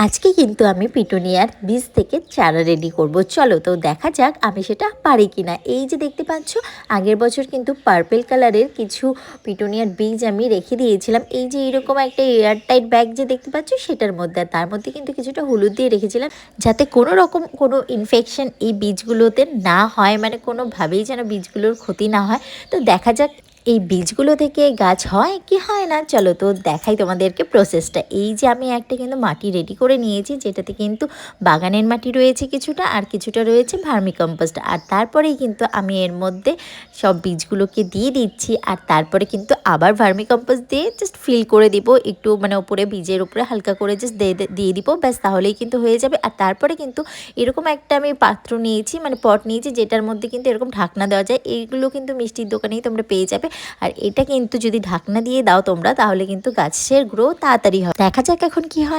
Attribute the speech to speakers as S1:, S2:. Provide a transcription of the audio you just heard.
S1: আজকে কিন্তু আমি পিটুনিয়ার বীজ থেকে চারা রেডি করব। চলো তো দেখা যাক আমি সেটা পারি কিনা। এই যে দেখতে পাচ্ছ, আগের বছর কিন্তু পার্পল কালারের কিছু পিটুনিয়ার বীজ আমি রেখে দিয়েছিলাম। এই যে এরকম একটা এয়ারটাইট ব্যাগ যে দেখতে পাচ্ছ সেটার মধ্যে, তার মধ্যে কিন্তু কিছুটা হলুদ দিয়ে রেখেছিলাম, যাতে কোনো রকম কোনো ইনফেকশন এই বীজগুলোতে না হয়, মানে কোনোভাবেই যেন বীজগুলোর ক্ষতি না হয়। তো দেখা যাক এই বীজগুলো থেকে গাছ হয় কি হয় না। চলো তো দেখাই তোমাদেরকে প্রসেসটা। এই যে আমি একটা কিন্তু মাটি রেডি করে নিয়েছি, যেটাতে কিন্তু বাগানের মাটি রয়েছে কিছুটা, আর কিছুটা রয়েছে ভার্মিকম্পোস্ট। আর তারপরেই কিন্তু আমি এর মধ্যে সব বীজগুলোকে দিয়ে দিচ্ছি, আর তারপরে কিন্তু আবার ভার্মিকম্পোস্ট দিয়ে জাস্ট ফিল করে দিব একটু, মানে ওপরে বীজের উপরে হালকা করে জাস্ট দিয়ে দিব, ব্যাস তাহলেই কিন্তু হয়ে যাবে। আর তারপরে কিন্তু এরকম একটা আমি পাত্র নিয়েছি, মানে পট নিয়েছি, যেটার মধ্যে কিন্তু এরকম ঢাকনা দেওয়া যায়। এইগুলো কিন্তু মিষ্টির দোকানেই তোমরা পেয়ে যাবে। আর এটা কিন্তু যদি ঢাকনা দিয়ে দাও তোমরা, তাহলে কিন্তু গাছের গ্রো তাড়াতাড়ি হয়। দেখা যাক এখন কি হয়।